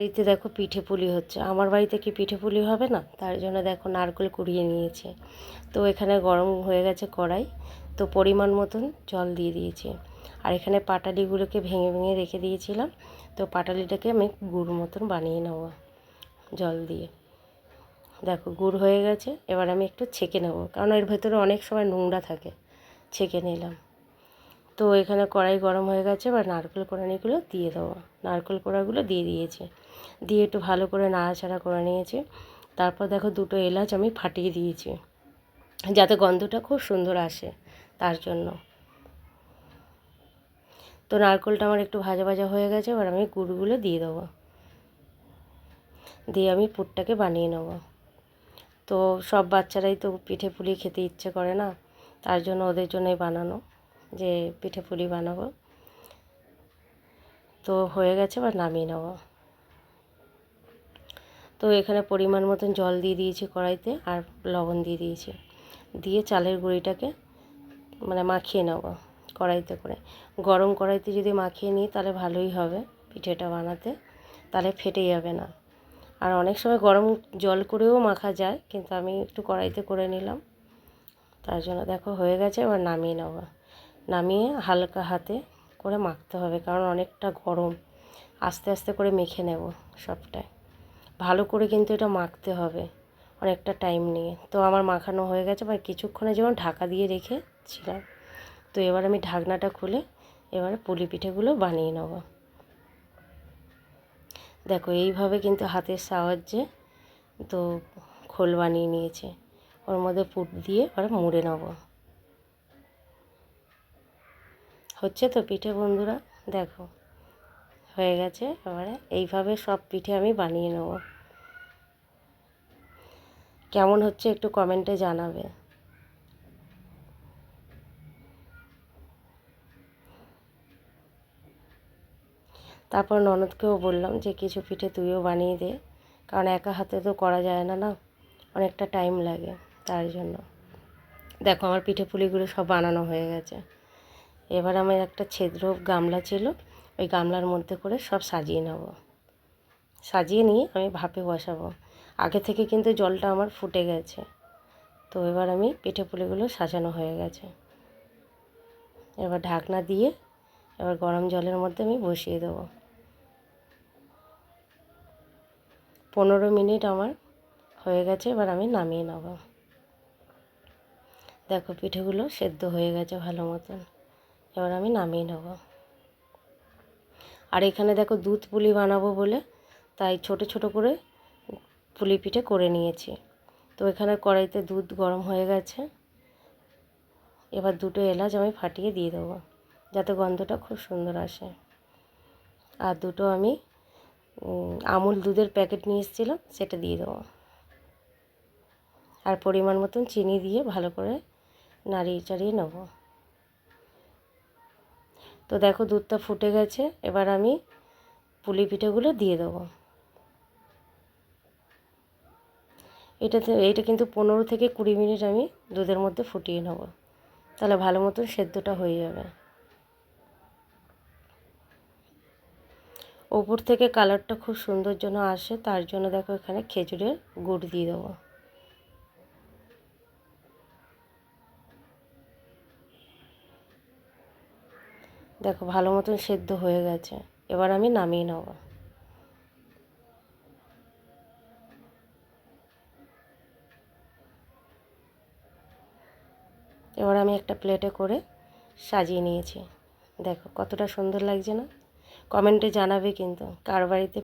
বাড়িতে দেখো পিঠে পুলি হচ্ছে, আমার বাড়িতে কি পিঠে পুলি হবে না? তার জন্য দেখো নারকেল কুড়িয়ে নিয়েছে। তো এখানে গরম হয়ে গেছে কড়াই, তো পরিমাণ মতন জল দিয়ে দিয়েছি। আর এখানে পাটালিগুলোকে ভেঙে ভেঙে রেখে দিয়েছিলাম, তো পাটালিটাকে আমি গুড় মতন বানিয়ে নেব জল দিয়ে। দেখো গুড় হয়ে গেছে, এবার আমি একটু ছেঁকে নেব, কারণ এর ভেতরে অনেক সময় নোংরা থাকে। ছেঁকে নিলাম। তো এখানে কড়াই গরম হয়ে গেছে, এবার নারকেল কোড়ানিগুলো দিয়ে দেবো। নারকেল কোড়াগুলো দিয়ে দিয়েছি, দিয়ে একটু ভালো করে নাড়াচাড়া করে নিয়েছি। তারপর দেখো দুটো এলাচ আমি ফাটিয়ে দিয়েছি, যাতে গন্ধটা খুব সুন্দর আসে তার জন্য। তো নারকেলটা আমার একটু ভাজা ভাজা হয়ে গেছে, এবার আমি গুড়গুলো দিয়ে দেবো, দিয়ে আমি পুরটাকে বানিয়ে নেব। তো সব বাচ্চারাই তো পিঠে পুলি খেতে ইচ্ছে করে না, তার জন্য ওদের জন্যই বানানো, যে পিঠে পুলি বানাবো। তো হয়ে গেছে, এবার নামিয়ে নেব। তো এখানে পরিমাণ মতন জল দিয়ে দিয়েছি কড়াইতে, আর লবণ দিয়ে দিয়েছি, দিয়ে চালের গুঁড়িটাকে মানে মাখিয়ে নেব কড়াইতে করে। গরম কড়াইতে যদি মাখিয়ে নিই তাহলে ভালোই হবে পিঠেটা বানাতে, তাহলে ফেটে যাবে না। আর অনেক সময় গরম জল করেও মাখা যায়, কিন্তু আমি একটু কড়াইতে করে নিলাম, তার জন্য দেখো হয়ে গেছে। এবার নামিয়ে নেব, নামিয়ে হালকা হাতে করে মাখতে হবে, কারণ অনেকটা গরম। আস্তে আস্তে করে মেখে নেব সবটাই, ভালো করে কিন্তু এটা মাখতে হবে অনেকটা টাইম নিয়ে। তো আমার মাখানো হয়ে গেছে, বা কিছুক্ষণের জন্য ঢাকা দিয়ে রেখেছিলাম। তো এবার আমি ঢাকনাটা খুলে এবারে পুলি পিঠেগুলো বানিয়ে নেব। দেখো এইভাবে কিন্তু হাতের সাহায্যে তো খোল বানিয়ে নিয়েছে, ওর মধ্যে পুর দিয়ে এবারে মুড়ে নেব। হচ্ছে তো পিঠে বন্ধুরা, দেখো হয়ে গেছে। এবারে এইভাবে সব পিঠে আমি বানিয়ে নেব। কেমন হচ্ছে একটু কমেন্টে জানাবে। তারপর ননদকেও বললাম যে কিছু পিঠে তুইও বানিয়ে দে, কারণ একা হাতে তো করা যায় না, না অনেকটা টাইম লাগে, তার জন্য। দেখো আমার পিঠে পুলিগুলো সব বানানো হয়ে গেছে। এবার আমার একটা ছিদ্র গামলা ছিল, ওই গামলার মধ্যে করে সব সাজিয়ে নেব। সাজিয়ে নিয়ে আমি ভাপে বসাবো। আগে থেকে কিন্তু জলটা আমার ফুটে গেছে। তো এবার আমি পিঠে পুলিগুলো সাজানো হয়ে গেছে। এবার ঢাকনা দিয়ে এবার গরম জলের মধ্যে আমি বসিয়ে দেবো। 15 মিনিট আমার হয়ে গেছে, এবার আমি নামিয়ে নেব। দেখো পিঠেগুলো সেদ্ধ হয়ে গেছে ভালো মতন, এবার আমি নামিয়ে নেব। আর এখানে দেখো দুধ পুলি বানাবো বলে তাই ছোট ছোট করে পুলি পিঠে করে নিয়েছি। তো এখানে কড়াইতে দুধ গরম হয়ে গেছে, এবার দুটো এলাচ আমি ফাটিয়ে দিয়ে দেবো, যাতে গন্ধটা খুব সুন্দর আসে। আর দুটো আমি আমুল দুধের প্যাকেট নিয়ে এসেছিলাম, সেটা দিয়ে দেবো। আর পরিমাণ মতন চিনি দিয়ে ভালো করে নাড়িয়ে চাড়িয়ে নেব। তো দেখো দুধটা ফুটে গেছে, এবার আমি পুলি পিঠেগুলো দিয়ে দেবো। এইটা কিন্তু 15 থেকে 20 মিনিট আমি দুধের মধ্যে ফুটিয়ে নেব, তাহলে ভালো মতন সেদ্ধটা হয়ে যাবে। ওপর থেকে কালারটা খুব সুন্দর যেন আসে, তার জন্য দেখো এখানে খেজুরের গুড় দিয়ে দেবো। দেখো ভালো মতন সেদ্ধ হয়ে গেছে, এবার আমি নামিয়ে নেব। এবার আমি একটা প্লেটে করে সাজিয়ে নিয়েছি। দেখো কতটা সুন্দর লাগছে না? কমেন্টে জানাবে কিন্তু কার বাড়িতে